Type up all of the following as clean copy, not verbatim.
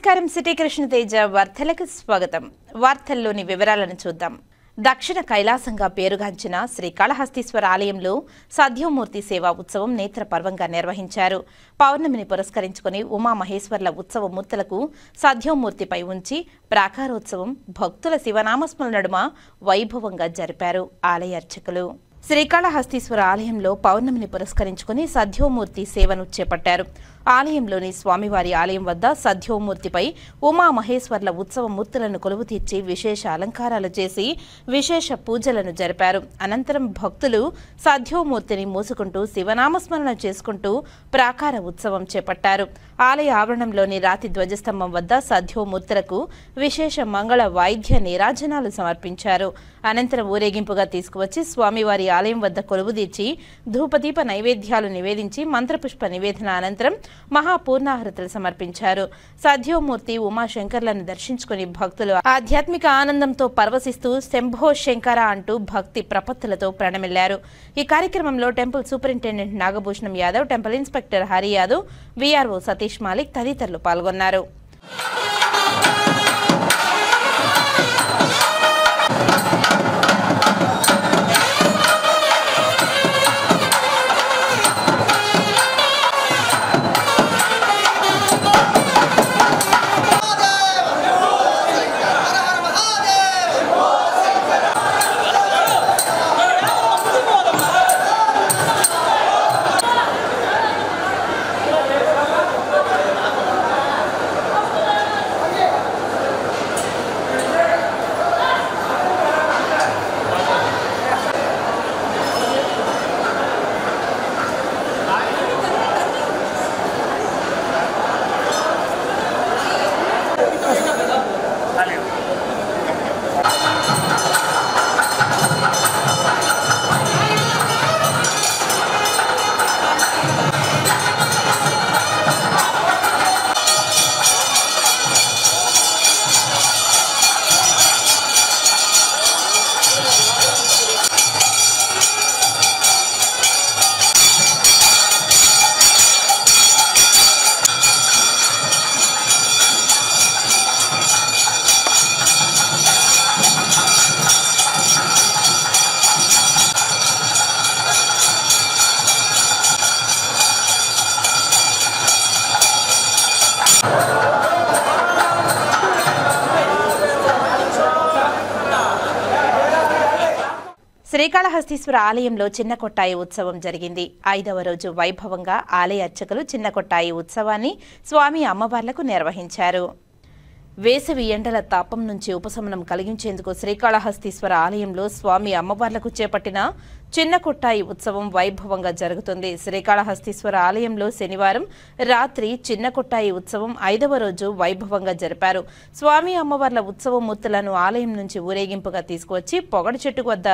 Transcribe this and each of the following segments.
నమస్కారం సిటీ కృష్ణతేజ వార్తలకు స్వాగతం. వార్తల్లోని వివరాలను చూద్దాం. దక్షిణ కైలాసంగా పేరుగాంచిన శ్రీకాళహస్తీశ్వర ఆలయంలో సద్యోమూర్తి సేవా ఉత్సవం నేత్ర పర్వంగా నిర్వహించారు. పౌర్ణమిని పురస్కరించుకుని ఉమామహేశ్వర్ల ఉత్సవ మూర్తులకు సద్యోమూర్తిపై ఉంచి ప్రాకారోత్సవం భక్తుల శివనామస్మరణ నడుమ వైభవంగా జరిపారు ఆలయ అర్చకులు. శ్రీకాళహస్తీశ్వర ఆలయంలో పౌర్ణమిని పురస్కరించుకుని సద్యోమూర్తి సేవను చేపట్టారు. ఆలయంలోని స్వామివారి ఆలయం వద్ద సద్యోమూర్తిపై ఉమామహేశ్వర్ల ఉత్సవ మూర్తులను కొలువు తీర్చి విశేష అలంకారాలు చేసి విశేష పూజలను జరిపారు. అనంతరం భక్తులు సద్యోమూర్తిని మోసుకుంటూ శివనామస్మరణ చేసుకుంటూ ప్రాకార ఉత్సవం చేపట్టారు. ఆలయ ఆవరణంలోని రాతి ధ్వజస్తంభం వద్ద సద్యోమూర్తులకు విశేష మంగళ వాయిద్య నీరాజనాలు సమర్పించారు. అనంతరం ఊరేగింపుగా తీసుకువచ్చి స్వామివారి ఆలయం వద్ద కొలువుదీర్చి ధూపదీప నైవేద్యాలు నివేదించి మంత్రపుష్ప నివేదన అనంతరం మహాపూర్ణాహృతులు సమర్పించారు. సద్యోమూర్తి ఉమాశంకర్లను దర్శించుకుని భక్తులు ఆధ్యాత్మిక ఆనందంతో పరవశిస్తూ శంభో శంకర అంటూ భక్తి ప్రపత్తులతో ప్రణమిల్లారు. ఈ కార్యక్రమంలో temple superintendent Nagabhushanam Yadav, temple inspector Hari Yadav, VRO Satish Malik తదితరులు పాల్గొన్నారు. శ్రీకాళహస్తీశ్వర ఆలయంలో చిన్న కొట్టాయి ఉత్సవం జరిగింది. 5వ రోజు వైభవంగా ఆలయ అర్చకులు చిన్న కొట్టాయి ఉత్సవాన్ని స్వామి అమ్మవార్లకు నిర్వహించారు. వేసవి ఎండల తాపం నుంచి ఉపశమనం కలిగించేందుకు శ్రీకాళహస్తీశ్వర ఆలయంలో స్వామి అమ్మవార్లకు చేపట్టిన చిన్న కొట్టాయి ఉత్సవం వైభవంగా జరుగుతుంది. శ్రీకాళహస్తీశ్వర ఆలయంలో శనివారం రాత్రి చిన్న కొట్టాయి ఉత్సవం 5వ రోజు వైభవంగా జరిపారు. స్వామి అమ్మవార్ల ఉత్సవ మూర్తులను ఆలయం నుంచి ఊరేగింపుగా తీసుకువచ్చి పొగడి చెట్టు వద్ద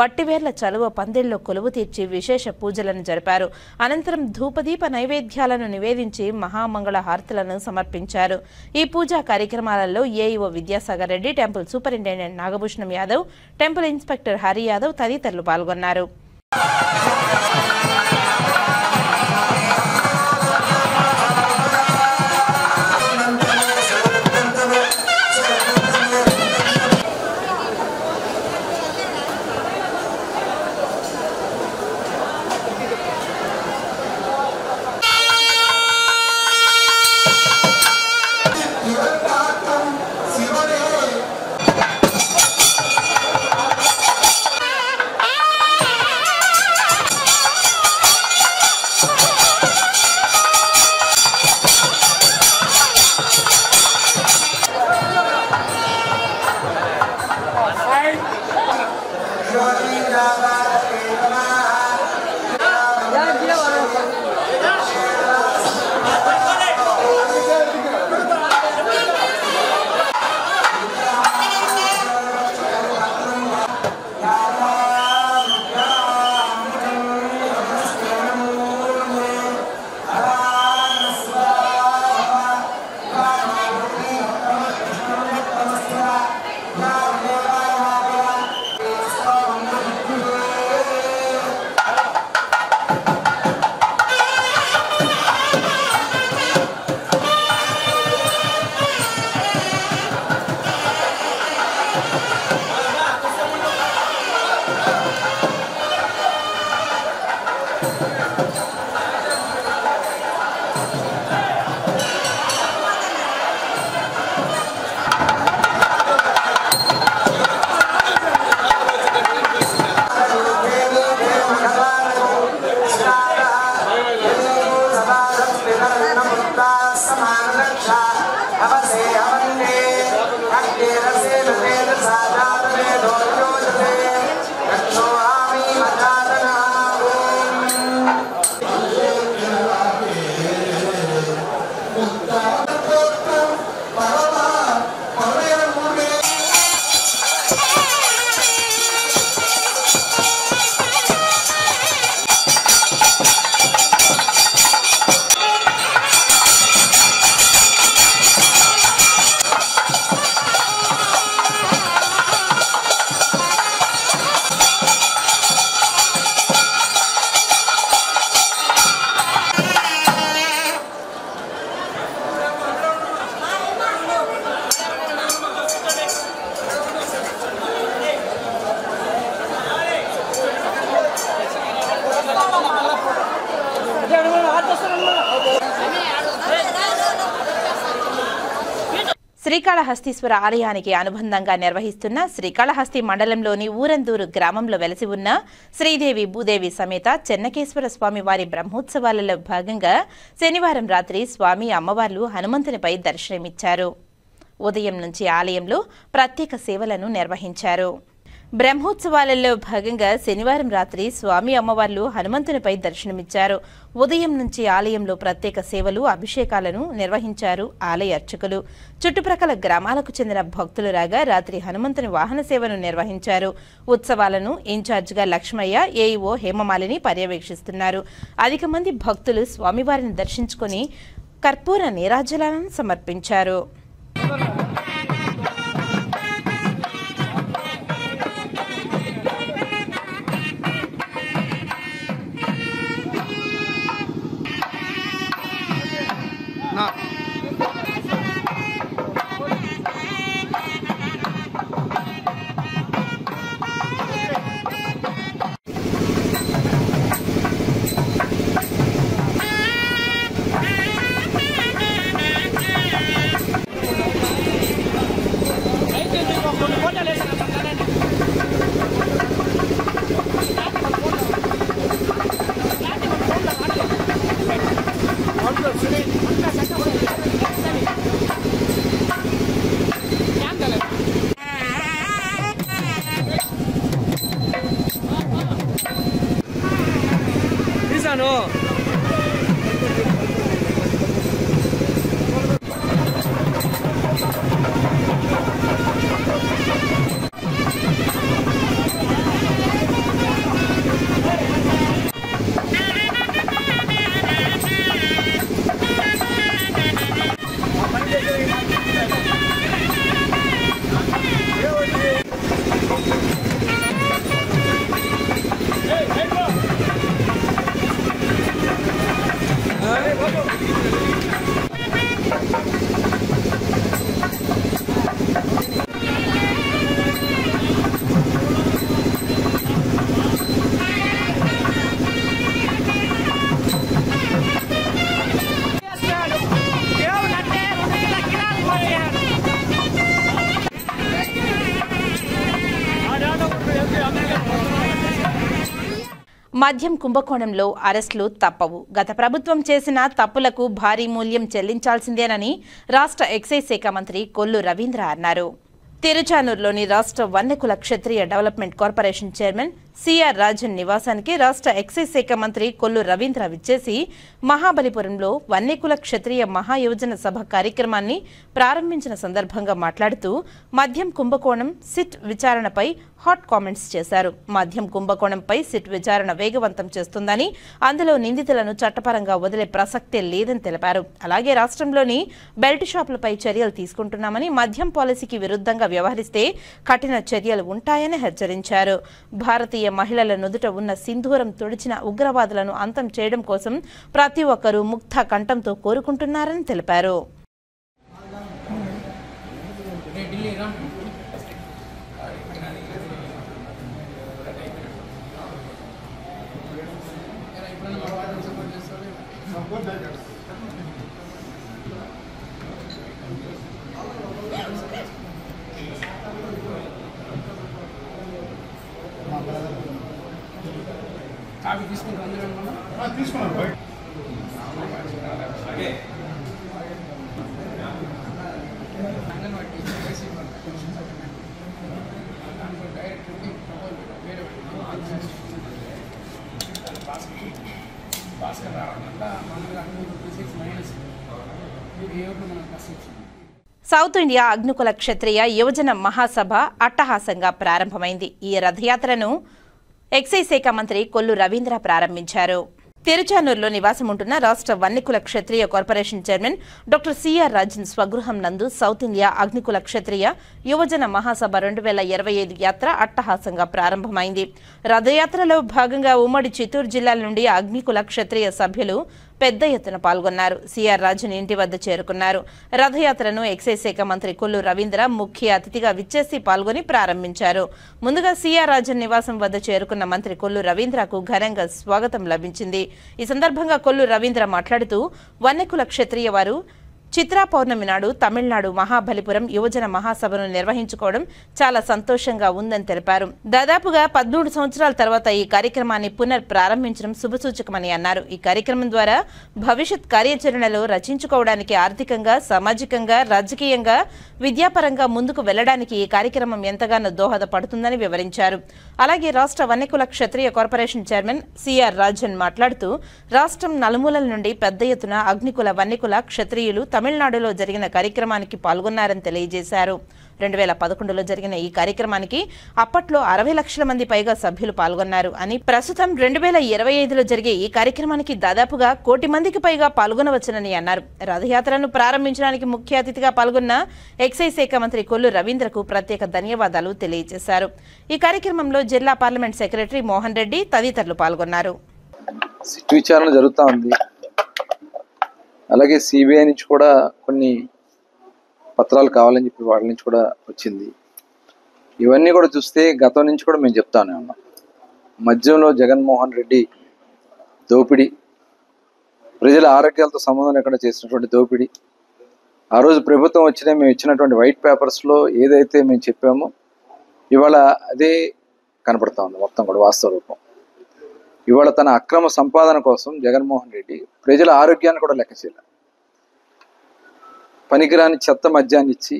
వట్టివేర్ల చలువ పందిళ్లో కొలువు తీర్చి విశేష పూజలను జరిపారు. అనంతరం ధూపదీప నైవేద్యాలను నివేదించి మహామంగళ హారతులను సమర్పించారు. ఈ పూజా కార్యక్రమాలలో AEO Vidyasagar Reddy, temple superintendent Nagabhushanam Yadav, temple inspector Hari Yadav తదితరులు పాల్గొన్నారు. శ్రీకాళహస్తీశ్వర ఆలయానికి అనుబంధంగా నిర్వహిస్తున్న శ్రీకాళహస్తి మండలంలోని ఊరందూరు గ్రామంలో వెలసి ఉన్న శ్రీదేవి భూదేవి సమేత చెన్నకేశ్వర స్వామి వారి బ్రహ్మోత్సవాలలో భాగంగా శనివారం రాత్రి స్వామి అమ్మవార్లు హనుమంతునిపై దర్శనమిచ్చారు. ఉదయం నుంచి ఆలయంలో ప్రత్యేక సేవలను నిర్వహించారు. బ్రహ్మోత్సవాలలో భాగంగా శనివారం రాత్రి స్వామి అమ్మవార్లు హనుమంతునిపై దర్శనమిచ్చారు. ఉదయం నుంచి ఆలయంలో ప్రత్యేక సేవలు, అభిషేకాలను నిర్వహించారు ఆలయ అర్చకులు. చుట్టుప్రక్కల గ్రామాలకు చెందిన భక్తులు రాగా రాత్రి హనుమంతుని వాహన సేవను నిర్వహించారు. ఉత్సవాలను ఇన్ఛార్జిగా లక్ష్మయ్య, ఏఈఓ హేమమాలిని పర్యవేక్షిస్తున్నారు. అధిక మంది భక్తులు స్వామివారిని దర్శించుకుని కర్పూర నీరాజనాలను సమర్పించారు. మద్యం కుంభకోణంలో అరెస్టులు తప్పవు. గత ప్రభుత్వం చేసిన తప్పులకు భారీ మూల్యం చెల్లించాల్సిందేనని రాష్ట్ర ఎక్సైజ్ శాఖ మంత్రి కొల్లు రవీంద్ర అన్నారు. తిరుచానూరులోని రాష్ట్ర వన్యకుల క్షత్రియ development corporation chairman CR Rajan నివాసానికి రాష్ట్ర ఎక్సైజ్ శాఖ మంత్రి కొల్లు రవీంద్ర విచ్చేసి మహాబలిపురంలో వన్యకుల క్షత్రియ మహాయోజన సభ కార్యక్రమాన్ని ప్రారంభించిన సందర్భంగా మాట్లాడుతూ మద్యం కుంభకోణం సిట్ విచారణపై హాట్ కామెంట్స్ చేశారు. మద్యం కుంభకోణంపై సిట్ విచారణ వేగవంతం చేస్తుందని, అందులో నిందితులను చట్టపరంగా వదిలే ప్రసక్తే లేదని తెలిపారు. అలాగే రాష్ట్రంలోని బెల్ట్ షాపులపై చర్యలు తీసుకుంటున్నామని, మద్యం పాలసీకి విరుద్ధంగా వ్యవహరిస్తే కఠిన చర్యలు ఉంటాయని హెచ్చరించారు. భారతీయ మహిళల నుదుట ఉన్న సింధూరం తుడిచిన ఉగ్రవాదులను అంతం చేయడం కోసం ప్రతి ఒక్కరూ ముక్త కంఠంతో కోరుకుంటున్నారని తెలిపారు. సౌత్ ఇండియా అగ్నికుల క్షత్రియ యువజన మహాసభ అట్టహాసంగా ప్రారంభమైంది. ఈ రథయాత్రను ఎక్సైజ్ శాఖ మంత్రి కొల్లు రవీంద్ర ప్రారంభించారు. తిరుచానూరులో నివాసముంటున్న రాష్ట్ర వన్యకుల క్షత్రియ corporation chairman doctor CR Rajan స్వగృహం నందు సౌత్ ఇండియా అగ్నికుల క్షత్రియ యువజన మహాసభ 2025 యాత్ర అట్టహాసంగా ప్రారంభమైంది. రథయాత్రలో భాగంగా ఉమ్మడి చిత్తూరు జిల్లాల నుండి అగ్నికుల క్షత్రియ సభ్యులు పెద్ద ఎత్తున పాల్గొన్నారు. సిఆర్ రాజన్ ఇంటి వద్ద చేరుకున్నారు. రథయాత్రను ఎక్సైజ్ శాఖ మంత్రి కొల్లు రవీంద్ర ముఖ్య అతిథిగా విచ్చేసి పాల్గొని ప్రారంభించారు. ముందుగా సిఆర్ రాజన్ నివాసం వద్ద చేరుకున్న మంత్రి కొల్లు రవీంద్రకు ఘనంగా స్వాగతం లభించింది. ఈ సందర్భంగా కొల్లు రవీంద్ర మాట్లాడుతూ వన్యకుల క్షత్రియ వారు చిత్రా పౌర్ణమి నాడు తమిళనాడు మహాబలిపురం యువజన మహాసభను నిర్వహించుకోవడం చాలా సంతోషంగా ఉందని తెలిపారు. దాదాపుగా 13 సంవత్సరాల తర్వాత ఈ కార్యక్రమాన్ని పునర్ ప్రారంభించడం శుభసూచకమని అన్నారు. ఈ కార్యక్రమం ద్వారా భవిష్యత్ కార్యాచరణలో రచించుకోవడానికి ఆర్థికంగా, సామాజికంగా, రాజకీయంగా, విద్యాపరంగా ముందుకు వెళ్లడానికి ఈ కార్యక్రమం ఎంతగానో దోహదపడుతుందని వివరించారు. అలాగే రాష్ట్ర వన్యకుల క్షత్రియ కార్పొరేషన్ చైర్మన్ సిఆర్ రాజన్ మాట్లాడుతూ రాష్ట్రం నలుమూలల నుండి పెద్ద ఎత్తున అగ్నికుల, వన్యకుల, క్షత్రియులు తమిళనాడులో జరిగిన కార్యక్రమానికి పాల్గొన్నారని తెలియజేశారు. 2011లో జరిగిన ఈ కార్యక్రమానికి అప్పట్లో 60 లక్షల మంది పైగా సభ్యులు పాల్గొన్నారు అని, ప్రస్తుతం 2025లో జరిగే ఈ కార్యక్రమానికి దాదాపుగా 1 కోటి మందికి పైగా పాల్గొనవచ్చునని అన్నారు. రథయాత్రను ప్రారంభించడానికి ముఖ్య అతిథిగా పాల్గొన్న ఎక్సైజ్ శాఖ మంత్రి కొల్లు రవీంద్రకు ప్రత్యేక ధన్యవాదాలు తెలియజేశారు. ఈ కార్యక్రమంలో జిల్లా పార్లమెంట్ సెక్రటరీ మోహన్ రెడ్డి తదితరులు పాల్గొన్నారు. విచారణ జరుగుతూ ఉంది. అలాగే సిబిఐ నుంచి కూడా కొన్ని పత్రాలు కావాలని చెప్పి వాళ్ళ నుంచి కూడా వచ్చింది. ఇవన్నీ కూడా చూస్తే గతం నుంచి కూడా మేము చెప్తానే ఉన్నాం. మధ్యంలో జగన్మోహన్ రెడ్డి దోపిడీ, ప్రజల ఆరోగ్యాలతో సంబంధం లేకుండా చేసినటువంటి దోపిడీ, ఆ రోజు ప్రభుత్వం వచ్చినా మేము ఇచ్చినటువంటి వైట్ పేపర్స్లో ఏదైతే మేము చెప్పామో ఇవాళ అదే కనపడతా ఉంది మొత్తం కూడా వాస్తవ రూపం. ఇవాళ తన అక్రమ సంపాదన కోసం జగన్మోహన్ రెడ్డి ప్రజల ఆరోగ్యాన్ని కూడా లెక్క చేయలేదు. పనికిరాని చెత్త మద్యాన్ని ఇచ్చి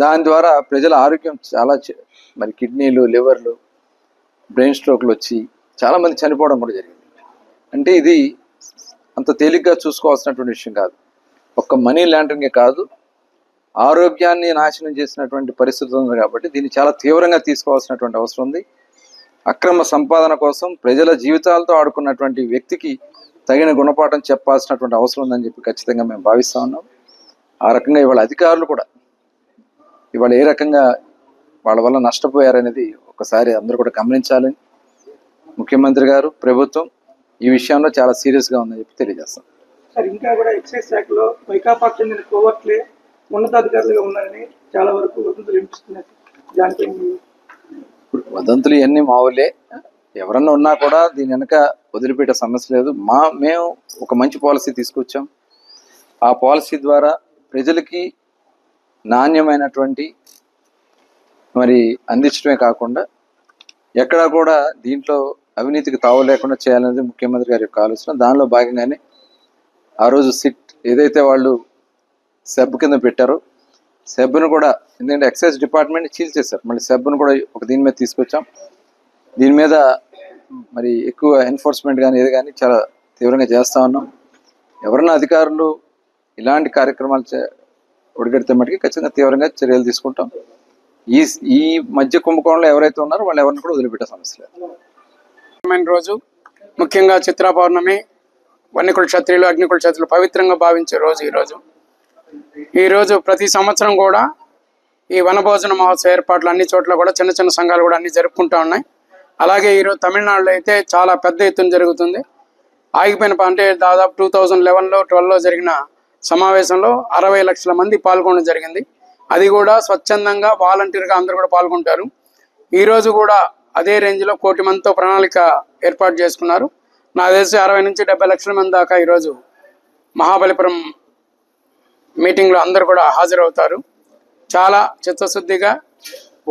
దాని ద్వారా ప్రజల ఆరోగ్యం చాలా మరి కిడ్నీలు, లివర్లు, బ్రెయిన్ స్ట్రోక్లు వచ్చి చాలామంది చనిపోవడం కూడా జరిగింది. అంటే ఇది అంత తేలిగ్గా చూసుకోవాల్సినటువంటి విషయం కాదు. ఒక్క మనీ లాండరింగే కాదు, ఆరోగ్యాన్ని నాశనం చేసినటువంటి పరిస్థితి ఉంది. కాబట్టి దీన్ని చాలా తీవ్రంగా తీసుకోవాల్సినటువంటి అవసరం ఉంది. అక్రమ సంపాదన కోసం ప్రజల జీవితాలతో ఆడుకున్నటువంటి వ్యక్తికి తగిన గుణపాఠం చెప్పాల్సినటువంటి అవసరం ఉందని చెప్పి ఖచ్చితంగా మేము భావిస్తూ ఉన్నాం. ఆ రకంగా ఇవాళ అధికారులు కూడా ఇవాళ ఏ రకంగా వాళ్ళ వల్ల నష్టపోయారనేది ఒకసారి అందరూ కూడా గమనించాలని ముఖ్యమంత్రి గారు, ప్రభుత్వం ఈ విషయంలో చాలా సీరియస్గా ఉందని చెప్పి తెలియజేస్తాం. సార్, ఇంకా కూడా ఎక్సైజ్ శాఖలో వైకాపాకు చెందిన కోవర్ట్లే ఉన్నతాధికారులుగా ఉన్నారని చాలా వరకు వదంతులు వినిపిస్తున్నారు. దానిపై వదంతులు ఇవన్నీ మావులే. ఎవరన్నా ఉన్నా కూడా దీని వెనక వదిలిపెట్టే సమస్య లేదు. మేము ఒక మంచి పాలసీ తీసుకొచ్చాం. ఆ పాలసీ ద్వారా ప్రజలకి నాణ్యమైనటువంటి మరి అందించడమే కాకుండా ఎక్కడా కూడా దీంట్లో అవినీతికి తావు లేకుండా చేయాలనేది ముఖ్యమంత్రి గారి యొక్క ఆలోచన. దానిలో భాగంగానే ఆ రోజు సిట్ ఏదైతే వాళ్ళు సెబ్ కింద పెట్టారో సెబ్ను కూడా, ఎందుకంటే ఎక్సైజ్ డిపార్ట్మెంట్ చీల్ చేశారు, మళ్ళీ సెబ్ను కూడా ఒక దీని మీద తీసుకొచ్చాం. దీని మీద మరి ఎక్కువ ఎన్ఫోర్స్మెంట్ కానీ ఏది కానీ చాలా తీవ్రంగా చేస్తూ ఉన్నాం. ఎవరన్నా అధికారులు ఇలాంటి కార్యక్రమాలు ఒడిగడితే మటుకి ఖచ్చితంగా తీవ్రంగా చర్యలు తీసుకుంటాం. ఈ మధ్య కుంభకోణంలో ఎవరైతే ఉన్నారో వాళ్ళు ఎవరిని కూడా వదిలిపెట్టే సమస్య లేదు. రోజు ముఖ్యంగా చిత్రా పౌర్ణమి, వన్యకుల క్షత్రియులు, అగ్నికుల క్షత్రియులు పవిత్రంగా భావించే రోజు ఈరోజు ప్రతి సంవత్సరం కూడా ఈ వనభోజన మహోత్సవ ఏర్పాట్లు అన్ని చోట్ల కూడా చిన్న చిన్న సంఘాలు కూడా అన్ని జరుపుకుంటూ ఉన్నాయి. అలాగే ఈరోజు తమిళనాడులో అయితే చాలా పెద్ద ఎత్తున జరుగుతుంది. ఆగిపోయిన అంటే దాదాపు 2011లో 12లో జరిగిన సమావేశంలో 60 లక్షల మంది పాల్గొనడం జరిగింది. అది కూడా స్వచ్ఛందంగా వాలంటీర్గా అందరూ కూడా పాల్గొంటారు. ఈరోజు కూడా అదే రేంజ్లో 1 కోటి మందితో ప్రణాళిక ఏర్పాటు చేసుకున్నారు. నాకు తెలిసి 60 నుంచి 70 లక్షల మంది దాకా ఈరోజు మహాబలిపురం మీటింగ్లో అందరూ కూడా హాజరవుతారు. చాలా చిత్తశుద్ధిగా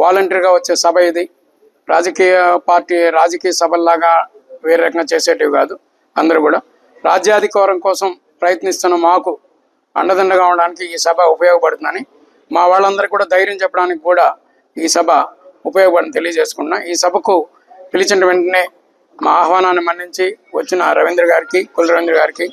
వాలంటీర్గా వచ్చే సభ ఇది. రాజకీయ సభల్లాగా వేరే రకంగా చేసేటివి కాదు. అందరూ కూడా రాజ్యాధికారం కోసం ప్రయత్నిస్తున్న మాకు అండదండగా ఉండడానికి ఈ సభ ఉపయోగపడుతుందని, మా వాళ్ళందరికీ కూడా ధైర్యం చెప్పడానికి కూడా ఈ సభ ఉపయోగపడని తెలియజేసుకున్నా. ఈ సభకు పిలిచిన వెంటనే మా ఆహ్వానాన్ని మన్నించి వచ్చిన రవీంద్ర గారికి, కొల్లు రవీంద్ర గారికి,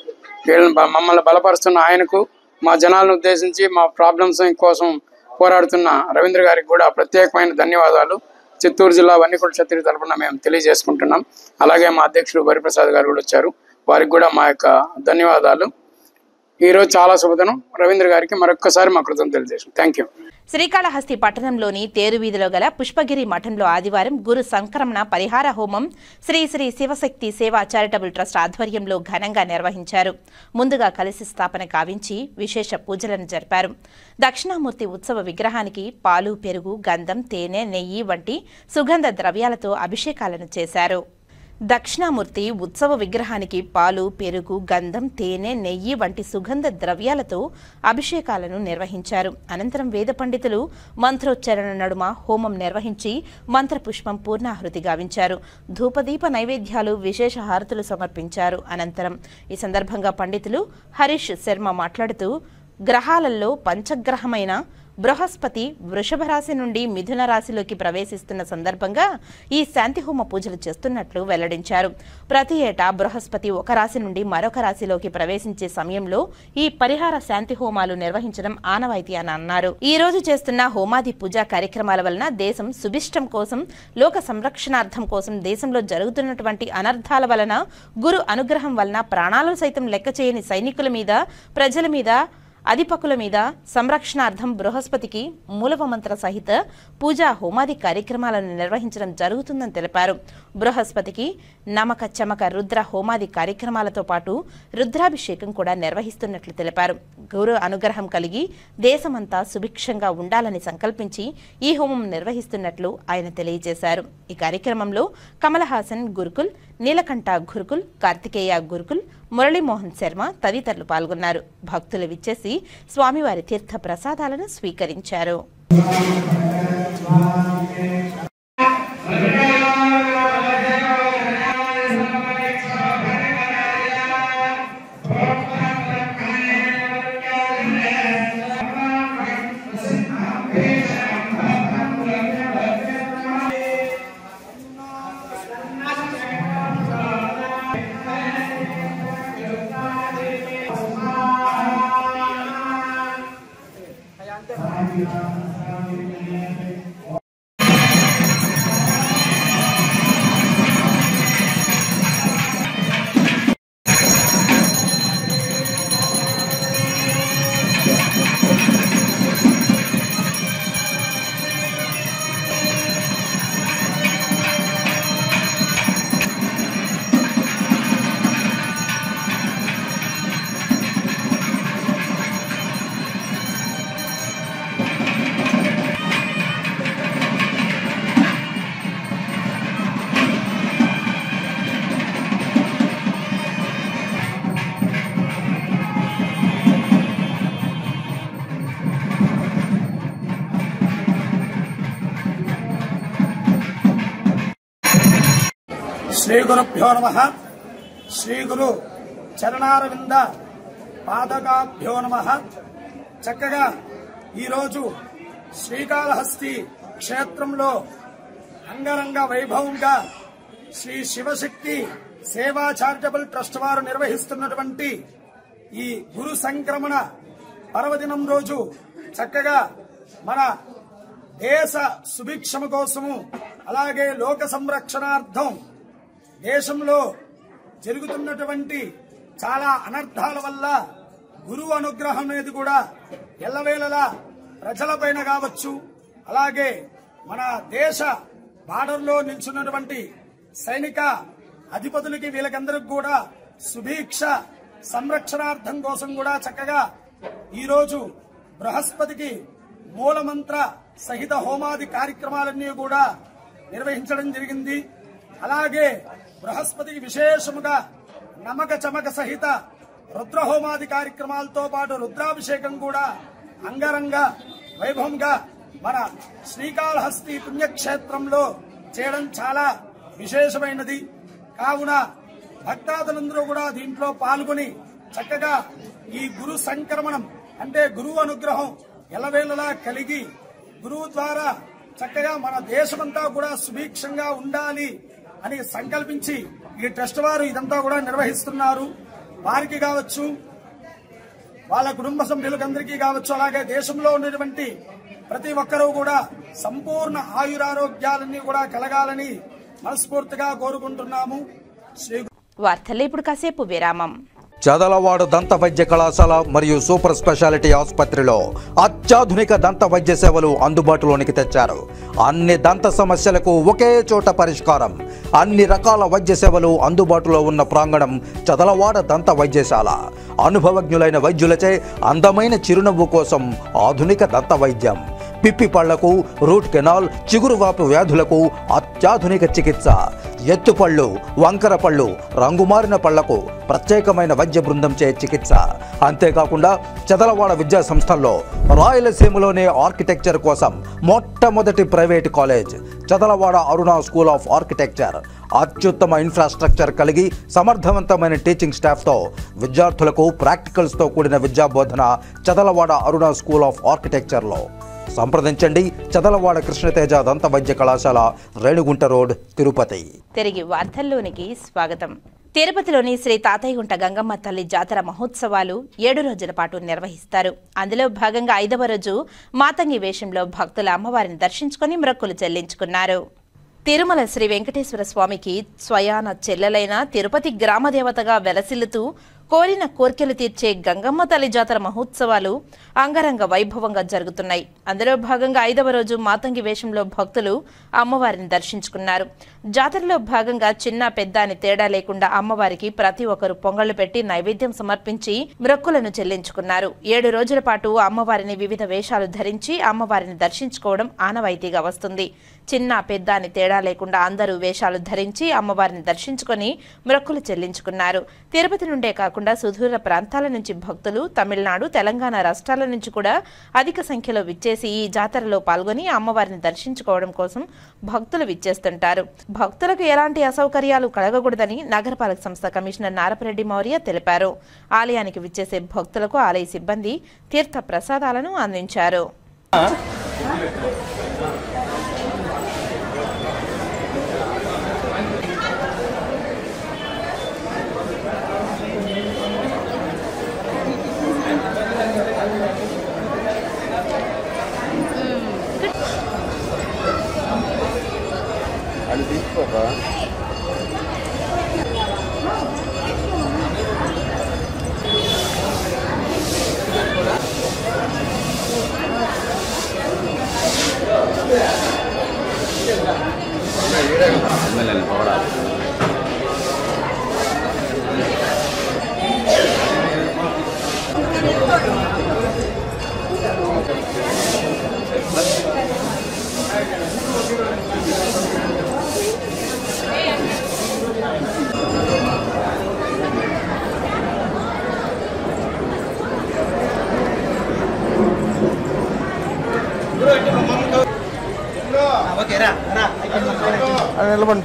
మమ్మల్ని బలపరుస్తున్న ఆయనకు, మా జనాలను ఉద్దేశించి మా ప్రాబ్లమ్స్ కోసం పోరాడుతున్న రవీంద్ర గారికి కూడా ప్రత్యేకమైన ధన్యవాదాలు చిత్తూరు జిల్లా వన్యకుల క్షత్రియుల తరపున మేము తెలియజేసుకుంటున్నాం. అలాగే మా అధ్యక్షుడు వరిప్రసాద్ గారు కూడా వచ్చారు, వారికి కూడా మా యొక్క ధన్యవాదాలు. ఈరోజు చాలా శుభదినం. రవీంద్ర గారికి మరొక్కసారి మా కృతజ్ఞతలు తెలియజేస్తాం. Thank you. శ్రీకాళహస్తి పట్టణంలోని తేరువీధిలో గల పుష్పగిరి మఠంలో ఆదివారం గురు సంక్రమణ పరిహార హోమం శ్రీ శ్రీ శివశక్తి సేవా చారిటబుల్ ట్రస్ట్ ఆధ్వర్యంలో ఘనంగా నిర్వహించారు. ముందుగా కలశ స్థాపన కావించి విశేష పూజలను జరిపారు. దక్షిణామూర్తి ఉత్సవ విగ్రహానికి పాలు, పెరుగు, గంధం, తేనె, నెయ్యి వంటి సుగంధ ద్రవ్యాలతో అభిషేకాలను చేశారు. దక్షిణామూర్తి ఉత్సవ విగ్రహానికి పాలు, పెరుగు, గంధం, తేనె, నెయ్యి వంటి సుగంధ ద్రవ్యాలతో అభిషేకాలను నిర్వహించారు. అనంతరం వేద పండితులు మంత్రోచ్చారణ నడుమ హోమం నిర్వహించి మంత్రపుష్పం పూర్ణాహృతి గావించారు. ధూపదీప నైవేద్యాలు, విశేష హారతులు సమర్పించారు. అనంతరం ఈ సందర్భంగా పండితులు హరీష్ శర్మ మాట్లాడుతూ గ్రహాలలో పంచగ్రహమైన బృహస్పతి వృషభ రాశి నుండి మిథున రాశిలోకి ప్రవేశిస్తున్న సందర్భంగా ఈ శాంతిహోమ పూజలు చేస్తున్నట్లు వెల్లడించారు. ప్రతి ఏటా బృహస్పతి ఒక రాశి నుండి మరొక రాశిలోకి ప్రవేశించే సమయంలో ఈ పరిహార శాంతిహోమాలు నిర్వహించడం ఆనవాయితీ అని అన్నారు. ఈ రోజు చేస్తున్న హోమాది పూజా కార్యక్రమాల వలన దేశం సుభిష్టం కోసం, లోక సంరక్షణార్థం కోసం దేశంలో జరుగుతున్నటువంటి అనర్థాల వలన, గురు అనుగ్రహం వలన ప్రాణాలు సైతం లెక్క చేయని సైనికుల మీద, ప్రజల మీద, అధిపకుల మీద సంరక్షణార్థం బృహస్పతికి మూలవ మంత్ర సహిత పూజా హోమాది కార్యక్రమాలను నిర్వహించడం జరుగుతుందని తెలిపారు. బృహస్పతికి నమక చమక రుద్ర హోమాది కార్యక్రమాలతో పాటు రుద్రాభిషేకం కూడా నిర్వహిస్తున్నట్లు తెలిపారు. గురు అనుగ్రహం కలిగి దేశమంతా సుభిక్షంగా ఉండాలని సంకల్పించి ఈ హోమం నిర్వహిస్తున్నట్లు ఆయన తెలియజేశారు. ఈ కార్యక్రమంలో కమలహాసన్ గురుకుల్, నీలకంఠ గురుకుల్, కార్తికేయ గురుకుల్, మురళీమోహన్ శర్మ తదితరులు పాల్గొన్నారు. భక్తులు విచ్చేసి స్వామివారి తీర్థ ప్రసాదాలను స్వీకరించారు. శ్రీ గురుభ్యో నమః. శ్రీ గురు చరణారవింద పాదకాభ్యో నమః. చక్కగా ఈరోజు శ్రీకాళహస్తి క్షేత్రంలో అంగరంగ వైభవంగా శ్రీ శివశక్తి సేవా చారిటబుల్ ట్రస్ట్ వారు నిర్వహిస్తున్నటువంటి ఈ గురు సంక్రమణ పర్వదినం రోజు చక్కగా మన దేశ సుభిక్షమ కోసము, అలాగే లోక సంరక్షణార్థం దేశంలో జరుగుతున్నటువంటి చాలా అనర్థాల వల్ల గురువు అనుగ్రహం అనేది కూడా ఎల్లవేళలా ప్రజలపైన కావచ్చు, అలాగే మన దేశ బార్డర్లో నిల్చున్నటువంటి సైనిక అధిపతులకి వీళ్ళకందరికి కూడా సుభిక్ష సంరక్షణార్థం కోసం కూడా చక్కగా ఈరోజు బృహస్పతికి మూలమంత్ర సహిత హోమాది కార్యక్రమాలన్నీ కూడా నిర్వహించడం జరిగింది. అలాగే బృహస్పతికి విశేషముగా నమక చమక సహిత రుద్రహోమాది కార్యక్రమాలతో పాటు రుద్రాభిషేకం కూడా అంగరంగ వైభవంగా మన శ్రీకాళహస్తి పుణ్యక్షేత్రంలో చేయడం చాలా విశేషమైనది. కావున భక్తాదులందరూ కూడా దీంట్లో పాల్గొని చక్కగా ఈ గురు సంక్రమణం అంటే గురువు అనుగ్రహం ఎల్లవేళలా కలిగి గురువు ద్వారా చక్కగా మన దేశమంతా కూడా సుభిక్షంగా ఉండాలి అని సంకల్పించి ఈ ట్రస్ట్ వారు ఇదంతా కూడా నిర్వహిస్తున్నారు. వారికి కావచ్చు, వాళ్ళ కుటుంబ సభ్యులకందరికీ కావచ్చు, అలాగే దేశంలో ఉన్నటువంటి ప్రతి ఒక్కరూ కూడా సంపూర్ణ ఆయురారోగ్యాలన్నీ కూడా కలగాలని మనస్ఫూర్తిగా కోరుకుంటున్నాము. వార్తల్లో ఇప్పుడు కాసేపు విరామం. చదలవాడ దంత వైద్య కళాశాల మరియు సూపర్ స్పెషాలిటీ ఆసుపత్రిలో అత్యాధునిక దంత వైద్య సేవలు అందుబాటులోనికి తెచ్చారు. అన్ని దంత సమస్యలకు ఒకే చోట పరిష్కారం. అన్ని రకాల వైద్య సేవలు అందుబాటులో ఉన్న ప్రాంగణం చదలవాడ దంత వైద్యశాల. అనుభవజ్ఞులైన వైద్యులచే అందమైన చిరునవ్వు కోసం ఆధునిక దంత వైద్యం. పిప్పి పళ్లకు, రూట్ కెనాల్, చిగురువాపు వ్యాధులకు అత్యాధునిక చికిత్స. ఎత్తుపళ్ళు, వంకర పళ్ళు, రంగుమారిన పళ్లకు ప్రత్యేకమైన వైద్య బృందం చే చికిత్స. అంతేకాకుండా చదలవాడ విద్యా సంస్థల్లో రాయలసీమలోనే ఆర్కిటెక్చర్ కోసం మొట్టమొదటి private college Chadalavada Aruna school of architecture. అత్యుత్తమ ఇన్ఫ్రాస్ట్రక్చర్ కలిగి సమర్థవంతమైన టీచింగ్ స్టాఫ్తో విద్యార్థులకు ప్రాక్టికల్స్తో కూడిన విద్యాబోధన చదలవాడ అరుణ స్కూల్ ఆఫ్ ఆర్కిటెక్చర్లో. సంప్రదించండి. చదలవాడ కృష్ణతేజ దంత వైద్య కళాశాల, రేణిగుంట రోడ్, తిరుపతి. తిరిగి వార్తల్లోనికి స్వాగతం. తిరుపతిలోని శ్రీ తాతయ్యగుంట గంగమ్మ తల్లి జాతర మహోత్సవాలు 7 రోజుల పాటు నిర్వహిస్తారు. అందులో భాగంగా 5వ రోజు మాతంగి వేషంలో భక్తులు అమ్మవారిని దర్శించుకుని మొక్కులు చెల్లించుకున్నారు. తిరుమల శ్రీ వెంకటేశ్వర స్వామికి స్వయాన చెల్లెలైన తిరుపతి గ్రామదేవతగా వెలసిల్లుతూ కోరిన కోర్కెలు తీర్చే గంగమ్మ తల్లి జాతర మహోత్సవాలు అంగరంగ వైభవంగా జరుగుతున్నాయి. అందులో భాగంగా 5వ రోజు మాతంగి వేషంలో భక్తులు అమ్మవారిని దర్శించుకున్నారు. జాతరలో భాగంగా చిన్న పెద్ద అని తేడా లేకుండా అమ్మవారికి ప్రతి ఒక్కరు పొంగళ్లు పెట్టి నైవేద్యం సమర్పించి మొక్కులను చెల్లించుకున్నారు. 7 రోజుల పాటు అమ్మవారిని వివిధ వేషాలు ధరించి అమ్మవారిని దర్శించుకోవడం ఆనవాయితీగా వస్తుంది. చిన్న పెద్ద అని తేడా లేకుండా అందరూ వేషాలు ధరించి అమ్మవారిని దర్శించుకుని మొక్కులు చెల్లించుకున్నారు. తిరుపతి నుండే కాకుండా సుదూర ప్రాంతాల నుంచి భక్తులు తమిళనాడు, తెలంగాణ రాష్ట్రాల నుంచి కూడా అధిక సంఖ్యలో విచ్చేసి ఈ జాతరలో పాల్గొని అమ్మవారిని దర్శించుకోవడం కోసం భక్తులు విచ్చేస్తుంటారు. భక్తులకు ఎలాంటి అసౌకర్యాలు కలగకూడదని నగరపాలక సంస్థ కమిషనర్ నారపరెడ్డి మౌర్య తెలిపారు. ఆలయానికి విచ్చేసే భక్తులకు ఆలయ సిబ్బంది తీర్థ ప్రసాదాలను అందించారు. నిలబండి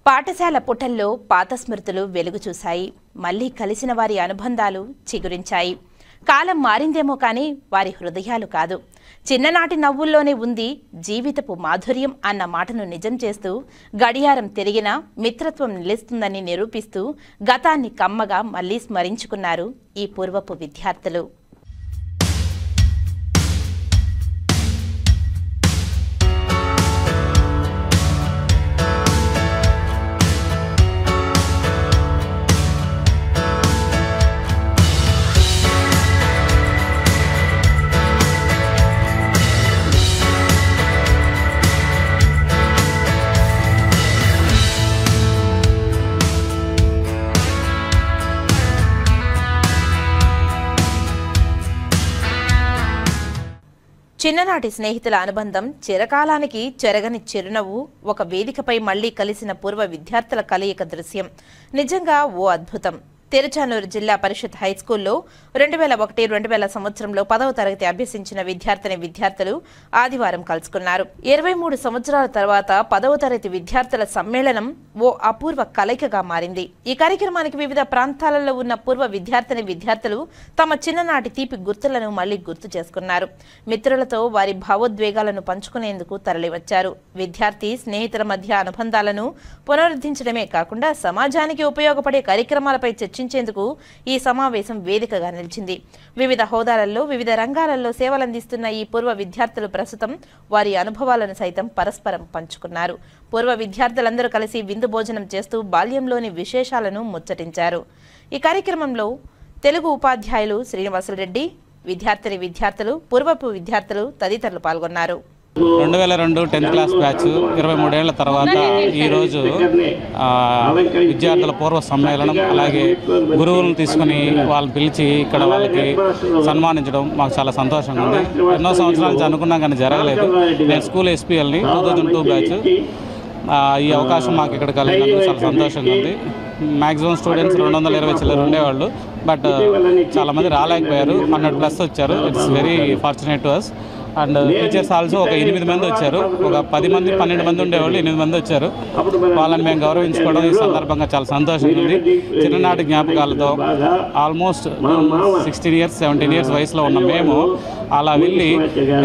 పాఠశాల పుటల్లో పాత స్మృతులు వెలుగు చూశాయి. మళ్లీ కలిసిన వారి అనుబంధాలు చిగురించాయి. కాలం మారిందేమో కానీ వారి హృదయాలు కాదు. చిన్ననాటి నవ్వుల్లోనే ఉంది జీవితపు మాధుర్యం అన్న మాటను నిజం చేస్తూ గడియారం తిరిగినా మిత్రత్వం నిలుస్తుందని నిరూపిస్తూ గతాన్ని కమ్మగా మళ్లీ స్మరించుకున్నారు ఈ పూర్వపు విద్యార్థులు. చిన్ననాటి స్నేహితుల అనుబంధం చిరకాలానికి చెరగని చిరునవ్వు ఒక వేదికపై మళ్లీ కలిసిన పూర్వ విద్యార్థుల కలయిక దృశ్యం నిజంగా ఓ అద్భుతం. తిరుచానూరు జిల్లా పరిషత్ హైస్కూల్లో 2001-2000 సంవత్సరంలో 10వ తరగతి అభ్యసించిన విద్యార్థులు ఆదివారం కలుసుకున్నారు. 23 సంవత్సరాల తర్వాత 10వ తరగతి విద్యార్థుల సమ్మేళనం ఓ అపూర్వ కలయికగా మారింది. ఈ కార్యక్రమానికి వివిధ ప్రాంతాలలో ఉన్న పూర్వ విద్యార్థులు తమ చిన్ననాటి తీపి గుర్తులను మళ్లీ గుర్తు చేసుకున్నారు. మిత్రులతో వారి భావోద్వేగాలను పంచుకునేందుకు తరలివచ్చారు. విద్యార్థి స్నేహితుల మధ్య అనుబంధాలను పునరుద్ధరించడమే కాకుండా సమాజానికి ఉపయోగపడే కార్యక్రమాలపై చర్చించేందుకు ఈ సమావేశం వేదికగా నిలిచింది. వివిధ హోదాలలో వివిధ రంగాలలో సేవలందిస్తున్న ఈ పూర్వ విద్యార్థులు ప్రస్తుతం వారి అనుభవాలను సైతం పరస్పరం పంచుకున్నారు. పూర్వ విద్యార్థులందరూ కలిసి విందు భోజనం చేస్తూ బాల్యంలోని విశేషాలను ముచ్చటించారు. ఈ కార్యక్రమంలో తెలుగు ఉపాధ్యాయులు శ్రీనివాసులరెడ్డి, విద్యార్థులు, పూర్వపు విద్యార్థులు తదితరులు పాల్గొన్నారు. 2002 10th క్లాస్ బ్యాచ్ 23 ఏళ్ల తర్వాత ఈరోజు విద్యార్థుల పూర్వ సమ్మేళనం, అలాగే గురువులను తీసుకుని వాళ్ళని పిలిచి ఇక్కడ వాళ్ళకి సన్మానించడం మాకు చాలా సంతోషంగా ఉంది. ఎన్నో సంవత్సరాల నుంచి అనుకున్నాం కానీ జరగలేదు. నేను స్కూల్ ఎస్పీఎల్ని 2002 బ్యాచ్. ఈ అవకాశం మాకు ఇక్కడ కలిగినందుకు చాలా సంతోషంగా ఉంది. మ్యాక్సిమం స్టూడెంట్స్ 220 చిల్లర ఉండేవాళ్ళు, బట్ చాలామంది రాలేకపోయారు. 100+ వచ్చారు. It's very fortunate to us. And teachers also ఒక 8 మంది వచ్చారు. ఒక 10 మంది 12 మంది ఉండేవాళ్ళు, 8 మంది వచ్చారు. వాళ్ళని మేము గౌరవించుకోవడం ఈ సందర్భంగా చాలా సంతోషంగా ఉంది. చిన్ననాటి జ్ఞాపకాలతో ఆల్మోస్ట్ 16 years 17 years వయసులో ఉన్న మేము అలా వెళ్ళి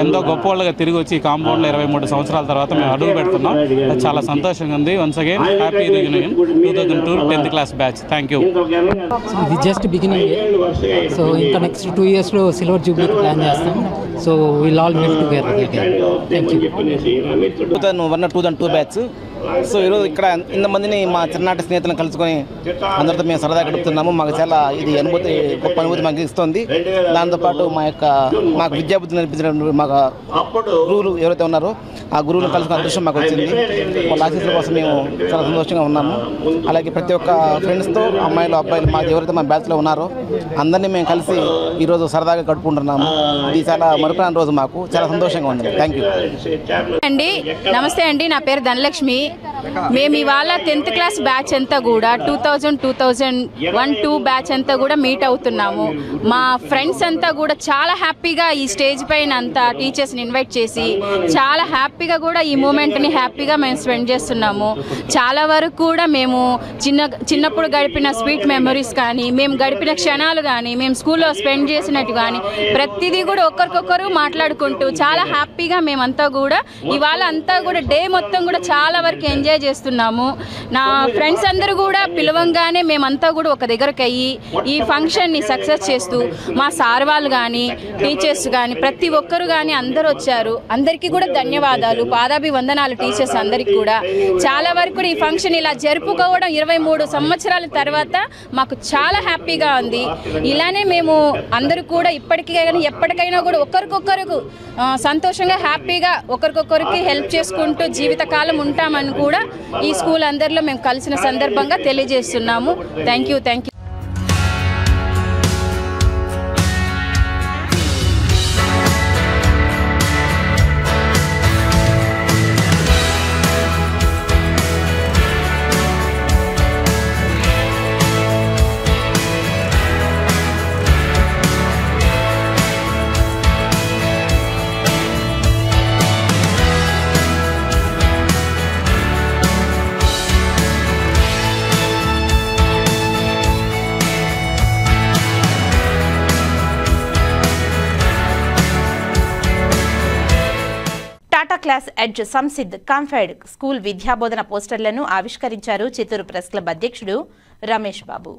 ఎంతో గొప్పవాళ్ళుగా తిరిగి వచ్చి కాంపౌండ్లో 23 సంవత్సరాల తర్వాత మేము అడుగు పెడుతున్నాం. అది చాలా సంతోషంగా ఉంది. Once again happy reunion 2002 10th class batch. Thank you. ఇది జస్ట్ బిగినింగ్. సో ఇంకా నెక్స్ట్ 2 yearsలో సిల్వర్ జూబ్లీ ప్లాన్ చేస్తాం. So will all meet together again. Thank you. 2001-2002 batch. So ఈరోజు ఇక్కడ ఇంతమందిని మా చిన్ననాటి స్నేహితులను కలుసుకొని అందరితో మేము సరదా గడుపుతున్నాము. మాకు చాలా ఇది గొప్ప అనుభూతి మాకు ఇస్తుంది. దాంతోపాటు మాకు విద్యాబుద్ధి నేర్పించిన మాకు గురువులు ఎవరైతే ఉన్నారో ఆ గురువులను కలుసుకునే అదృష్టం మాకు వచ్చింది. వాళ్ళ ఆశీస్సుల కోసం మేము చాలా సంతోషంగా ఉన్నాము. అలాగే ప్రతి ఒక్క ఫ్రెండ్స్తో అమ్మాయిలు అబ్బాయిలు మాకు ఎవరైతే మా బ్యాచ్లో ఉన్నారో అందరినీ మేము కలిసి ఈరోజు సరదాగా గడుపుకుంటున్నాము. ఇది చాలా మరుపురాని రోజు, మాకు చాలా సంతోషంగా ఉంది. థ్యాంక్ యూ అండి. నమస్తే అండి, నా పేరు ధనలక్ష్మి. మేము ఇవాళ 10th క్లాస్ బ్యాచ్ అంతా కూడా 2001-2 బ్యాచ్ అంతా కూడా మీట్ అవుతున్నాము. మా ఫ్రెండ్స్ అంతా కూడా చాలా హ్యాపీగా ఈ స్టేజ్ పైన అంతా టీచర్స్ని ఇన్వైట్ చేసి చాలా హ్యాపీగా కూడా ఈ మూమెంట్ని హ్యాపీగా మేము స్పెండ్ చేస్తున్నాము. చాలా వరకు కూడా మేము చిన్నప్పుడు గడిపిన స్వీట్ మెమరీస్ కానీ, మేము గడిపిన క్షణాలు కానీ, మేము స్కూల్లో స్పెండ్ చేసినట్టు కానీ ప్రతిదీ కూడా ఒకరికొకరు మాట్లాడుకుంటూ చాలా హ్యాపీగా మేమంతా కూడా ఇవాళ అంతా కూడా డే మొత్తం కూడా చాలా వరకు ఎంజాయ్ చేస్తున్నాము. నా ఫ్రెండ్స్ అందరూ కూడా పిలవంగానే మేమంతా కూడా ఒక దగ్గరకు అయ్యి ఈ ఫంక్షన్ని సక్సెస్ చేస్తూ మా సార్ వాళ్ళు కానీ టీచర్స్ కానీ ప్రతి ఒక్కరు కానీ అందరూ వచ్చారు. అందరికీ కూడా ధన్యవాదాలు, పాదాభివందనాలు టీచర్స్ అందరికీ కూడా. చాలా వరకు ఈ ఫంక్షన్ ఇలా జరుపుకోవడం 23 సంవత్సరాల తర్వాత మాకు చాలా హ్యాపీగా ఉంది. ఇలానే మేము అందరూ కూడా ఎప్పటికైనా కూడా ఒకరికొకరికి సంతోషంగా హ్యాపీగా ఒకరికొకరికి హెల్ప్ చేసుకుంటూ జీవితకాలం ఉంటామని కూడా ఈ స్కూల్ అందరిలో మేము కలిసిన సందర్భంగా తెలియజేస్తున్నాము. Thank you. Tata class edge సంసిద్ కాంఫైడ్ స్కూల్ విద్యాబోధన పోస్టర్లను ఆవిష్కరించారు చిత్తూరు ప్రెస్ క్లబ్ అధ్యక్షుడు రమేష్ బాబు.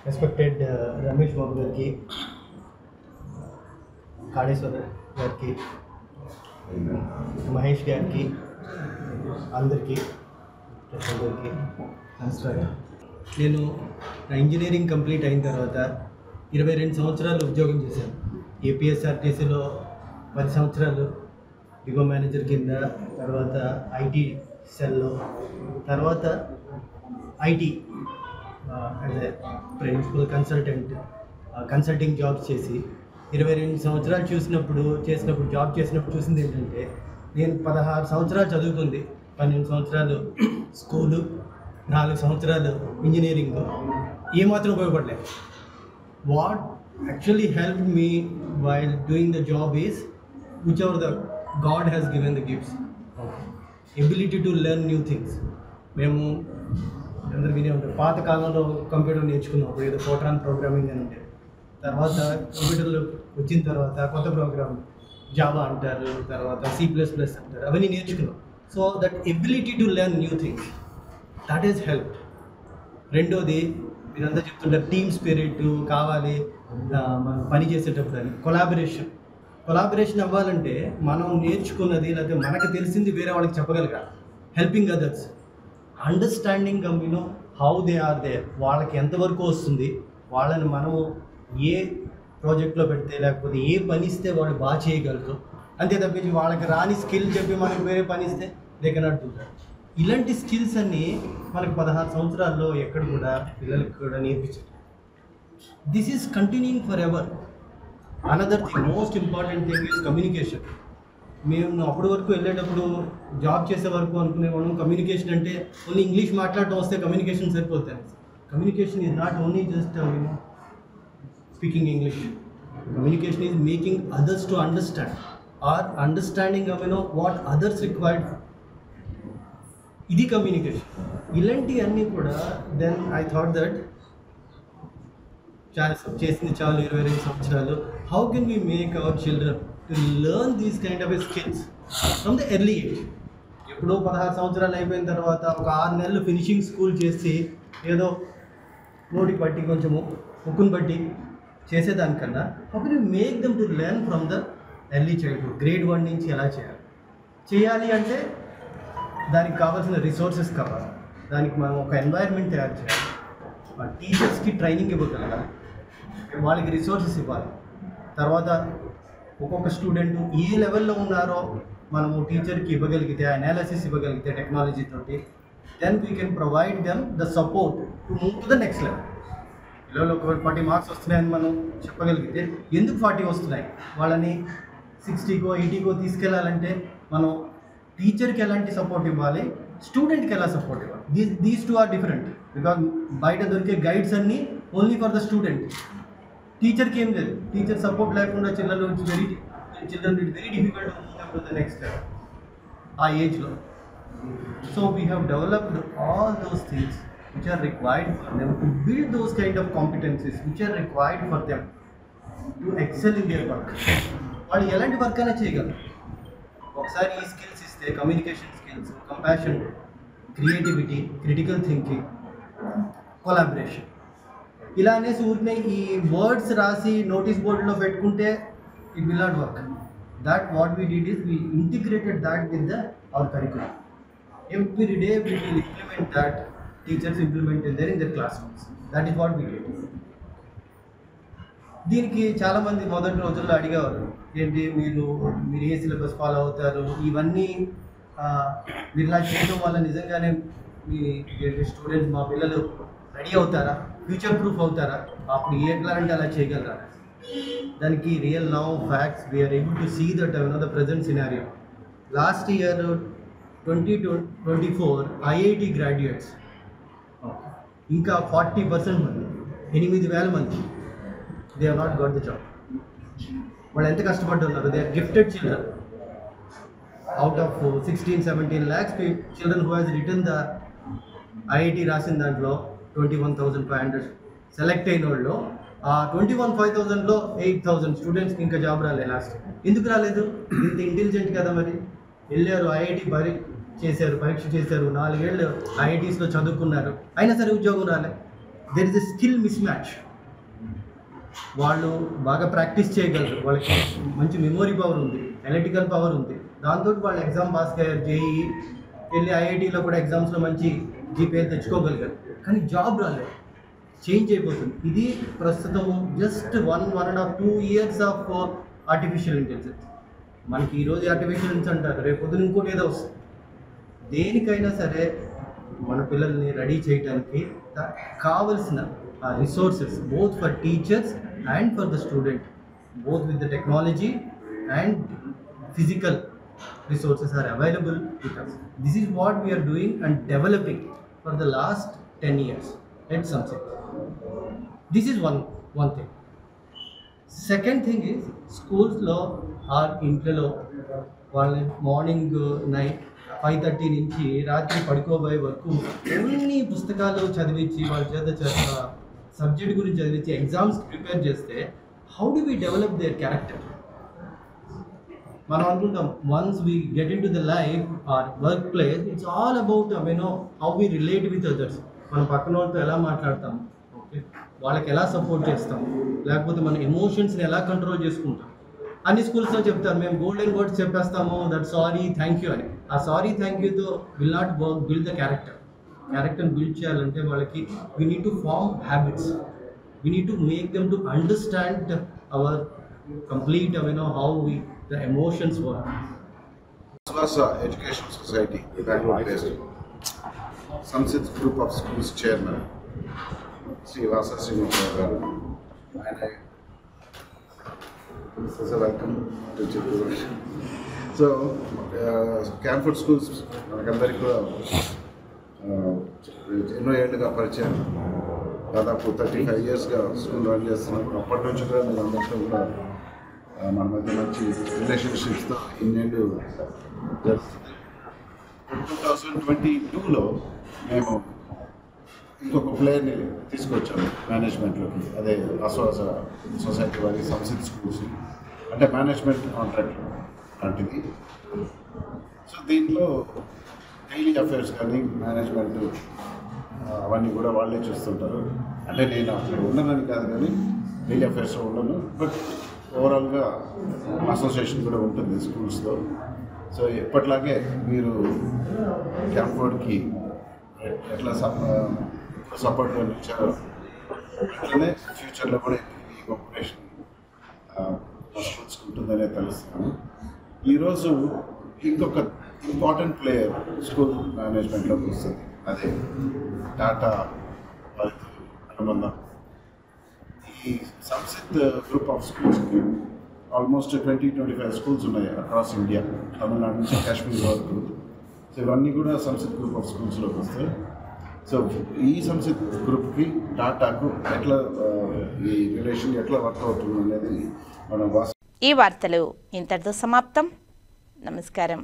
రెస్పెక్టెడ్ రమేష్ బాబు గారికి, కాళేశ్వర గారికి, మహేష్ గారికి, అందరికీ గారికి నమస్కారం. నేను నా ఇంజనీరింగ్ కంప్లీట్ అయిన తర్వాత 22 సంవత్సరాలు ఉద్యోగం చేశాను. ఏపీఎస్ఆర్టీసీలో 10 సంవత్సరాలు డిగో మేనేజర్ కింద, తర్వాత ఐటీ సెల్లో, తర్వాత IT as a principal consulting jobs చేసి 22 సంవత్సరాలు జాబ్ చేసినప్పుడు చూసింది ఏంటంటే, నేను 16 సంవత్సరాలు చదువుకుంది, 12 సంవత్సరాలు స్కూలు, 4 సంవత్సరాలు ఇంజనీరింగ్, ఏమాత్రం ఉపయోగపడలేదు. What actually help me while doing the job is whichever the god has given the gifts, ability to learn new things. మేము అందరు వినే ఉంటారు, పాత కాలంలో కంప్యూటర్ నేర్చుకున్నప్పుడు ఏదో ఫోర్ట్రాన్ ప్రోగ్రామింగ్ అని ఉంటుంది. తర్వాత కంప్యూటర్లు వచ్చిన తర్వాత కొత్త ప్రోగ్రామ్ జావా అంటారు, తర్వాత C++ అంటారు, అవన్నీ నేర్చుకున్నాం. So that ability to learn new things, that is help. రెండోది మీరంతా చెప్తుంటారు టీమ్ స్పిరిట్ కావాలి మనం పని చేసేటప్పుడు అని. కొలాబరేషన్ అవ్వాలంటే మనం నేర్చుకున్నది లేకపోతే మనకు తెలిసింది వేరే వాళ్ళకి చెప్పగలగాలి. Helping others, understanding how they are there, వాళ్ళకి ఎంతవరకు వస్తుంది, వాళ్ళని మనము ఏ ప్రాజెక్ట్లో పెడితే లేకపోతే ఏ పని ఇస్తే వాళ్ళు బాగా చేయగలరు, అంతే తప్పించి వాళ్ళకి రాని స్కిల్ చెప్పి మనకు వేరే పని ఇస్తే దే కెనాట్ డూ దట్. ఇలాంటి స్కిల్స్ అన్నీ మనకు 16 సంవత్సరాల్లో ఎక్కడ కూడా పిల్లలకి కూడా నేర్పించారు. This is continuing forever. Another thing, most important thing is communication. మేము అప్పటి వరకు వెళ్ళేటప్పుడు జాబ్ చేసే వరకు అనుకునేవాళ్ళం కమ్యూనికేషన్ అంటే ఓన్లీ ఇంగ్లీష్ మాట్లాడటం వస్తే కమ్యూనికేషన్ సరిపోతుంది. Communication is not only just speaking English. Communication is making others to understand or understanding what others required. ఇది కమ్యూనికేషన్. ఇలాంటివన్నీ కూడా దెన్ ఐ థాట్ దట్ చేసింది చాలు 22 సంవత్సరాలు. How can we make our children to learn these kind of skills from the early age. ఎప్పుడో 16 సంవత్సరాలు అయిపోయిన తర్వాత ఒక 6 నెలలు ఫినిషింగ్ స్కూల్ చేసి ఏదో నోటికి బట్టి కొంచెము ముక్కును బట్టి చేసేదానికన్నా how can you make them to learn from the early childhood. Grade 1 నుంచి ఎలా చేయాలి అంటే దానికి కావాల్సిన రిసోర్సెస్ కావాలి, దానికి మనం ఒక ఎన్వైర్న్మెంట్ తయారు చేయాలి, టీచర్స్కి ట్రైనింగ్ ఇవ్వగలగాలి, వాళ్ళకి రిసోర్సెస్ ఇవ్వాలి. తర్వాత ఒక్కొక్క స్టూడెంట్ ఏ లెవెల్లో ఉన్నారో మనము టీచర్కి ఇవ్వగలిగితే, అనాలిసిస్ ఇవ్వగలిగితే టెక్నాలజీ తోటి, then we can provide them the support to move to the next level. పిల్లలు ఒకవేళ 40 మార్క్స్ వస్తున్నాయని మనం చెప్పగలిగితే ఎందుకు 40 వస్తున్నాయి, వాళ్ళని 60కో 80కో తీసుకెళ్లాలంటే మనం టీచర్కి ఎలాంటి సపోర్ట్ ఇవ్వాలి, స్టూడెంట్కి ఎలా సపోర్ట్ ఇవ్వాలి. These two are different. Because బయట దొరికే గైడ్స్ అన్నీ ఓన్లీ ఫర్ ద స్టూడెంట్, టీచర్కి ఏం లేదు. టీచర్ సపోర్ట్ లేకుండా children it very difficult to move to the next level ఆ ఏజ్లో. So we have developed all those things which are required for them to build those kind of competencies which are required for them to excel in their work. వాళ్ళు ఎలాంటి work అయినా చేయగలరు. ఒకసారి ఈ skills ఇస్తే communication skills, compassion, creativity, critical thinking, collaboration, ఇలా అనేసి ఊరినే ఈ వర్డ్స్ రాసి నోటీస్ బోర్డులో పెట్టుకుంటే it will not work. That what we did is we integrated that with our curriculum. Every day we will implement that. Teachers implement in their classrooms. That is what we did. దీనికి చాలామంది మొదటి రోజుల్లో అడిగేవారు, ఏంటి మీరు ఏ syllabus follow అవుతారు, ఇవన్నీ మీరు ఇలా చేయడం వల్ల నిజంగానే మీ స్టూడెంట్స్, మా పిల్లలు రెడీ అవుతారా, ఫ్యూచర్ ప్రూఫ్ అవుతారా, అప్పుడు ఏ ప్లాన్ అలా చేయగలరా? దానికి real now facts we are able to see that the present scenario. Last year 2024 IIT graduates ఇంకా 40% మంది, 8,000 మంది, they have not got the job. వాళ్ళు ఎంత కష్టపడుతున్నారు. They are gifted children. Out of 16-17 lakhs children who has written the IIT రాసిన దాంట్లో 21,500 select అయిన వాళ్ళు, ఆ 21,500లో 8,000 స్టూడెంట్స్కి ఇంకా జాబ్ రాలేదు. లాస్ట్ ఎందుకు రాలేదు? ఇంత ఇంటెలిజెంట్ కదా, మరి వెళ్ళారు ఐఐటి పరీక్ష చేశారు, 4 ఏళ్ళు ఐఐటీస్లో చదువుకున్నారు, అయినా సరే ఉద్యోగం రాలే. There is a skill miss match. వాళ్ళు బాగా ప్రాక్టీస్ చేయగలరు, వాళ్ళకి మంచి మెమొరీ పవర్ ఉంది, అనలిటికల్ పవర్ ఉంది, దాంతో వాళ్ళు ఎగ్జామ్ పాస్ అయ్యారు, జేఈ వెళ్ళి ఐఐటీలో కూడా ఎగ్జామ్స్లో మంచి జీపీఏ తెచ్చుకోగలిగారు, కానీ జాబ్ రాలేదు. చేంజ్ అయిపోతుంది. ఇది ప్రస్తుతం just 1.5-2 years of artificial intelligence. మనకి ఈరోజు ఆర్టిఫిషియల్ ఇంటెలిజెన్స్ అంటారు, రేపు పొద్దున ఇంకోటి ఏదో వస్తుంది. దేనికైనా సరే మన పిల్లల్ని రెడీ చేయడానికి కావలసిన resources, both for teachers and for the student, both with the technology and physical resources are available with us. This is what we are doing and developing for the last 10 years at Samsit. This is one thing. Second thing is, schools lo or ఇంట్లో వాళ్ళ morning 5:30 నుంచి రాత్రి పడుకోబోయే వరకు ఎన్ని పుస్తకాలు చదివించి వాళ్ళ చేత సబ్జెక్ట్ గురించి చదివించి ఎగ్జామ్స్ ప్రిపేర్ చేస్తే how do we develop their character? మనం అనుకుంటాం once we get into the life or work place, it's all about how we relate with others. మనం పక్కన వాళ్ళతో ఎలా మాట్లాడతాం, ఓకే, వాళ్ళకి ఎలా సపోర్ట్ చేస్తాం, లేకపోతే మన ఎమోషన్స్ని ఎలా కంట్రోల్ చేసుకుంటాం. అన్ని స్కూల్స్లో చెప్తారు, మేము గోల్డెన్ వర్డ్స్ చెప్పేస్తాము, దట్ సారీ థ్యాంక్ యూ అని. ఆ సారీ థ్యాంక్ యూతో will not build the character. క్యారెక్టర్ని బిల్డ్ చేయాలంటే వాళ్ళకి we need to form habits. We need to make them to understand our complete, how the emotions work. Swasa Education Society, Bangalore based. Samsit Group of Schools Chairman, Srivasa Srinivasa. And this is a welcome to Chittoor. So, Camford Schools, Nagandariko, ఎన్నో ఏళ్ళుగా పరిచయం, దాదాపు 35 yearsగా school run చేస్తున్నాం. అప్పటి నుంచి కూడా మీరు అందరితో కూడా మన మధ్య మంచి రిలేషన్షిప్స్తో ఇన్నేళ్ళు జరుగుతుంది. 2022లో మేము ఇంకొక ప్లేయర్ని తీసుకొచ్చాము మేనేజ్మెంట్లోకి. అదే అసోస సొసైటీ వారి సంసిత్ స్కూల్స్, అంటే మేనేజ్మెంట్ కాంట్రాక్ట్ లాంటిది. సో దీంట్లో డైలీ అఫేర్స్ కానీ మేనేజ్మెంట్ అవన్నీ కూడా వాళ్ళే చూస్తుంటారు. అంటే నేను అక్కడ ఉన్నానని కాదు, కానీ డైలీ అఫేర్స్లో ఉండను, బట్ ఓవరాల్గా అసోసియేషన్ కూడా ఉంటుంది స్కూల్స్లో. సో ఎప్పట్లాగే మీరు క్యాంఫోర్డ్కి ఎట్లా సపోర్ట్ ఇచ్చారో అట్లనే ఫ్యూచర్లో కూడా ఈ కోఆపరేషన్ స్కూల్స్కి ఉంటుందనే తెలుస్తున్నాను. ఈరోజు ఇంకొక ఇంపార్టెంట్ ప్లేయర్ స్కూల్ మేనేజ్మెంట్లోకి వస్తుంది, అదే టాటా వారితో అనుబంధం. ఈ సంసిత్ గ్రూప్ ఆఫ్ స్కూల్స్కి ఆల్మోస్ట్ 20-25 స్కూల్స్ ఉన్నాయి అక్రాస్ ఇండియా, తమిళనాడు నుంచి కాశ్మీర్ వరకు. సో ఇవన్నీ కూడా సంసిత్ గ్రూప్ ఆఫ్ స్కూల్స్లోకి వస్తాయి. సో ఈ సంసిత్ గ్రూప్కి టాటాకు ఎట్లా ఈ రిలేషన్ ఎట్లా వర్క్ అవుతుంది అనేది మనం ఈ వార్తలు ఇంతటితో సమాప్తం. నమస్కారం.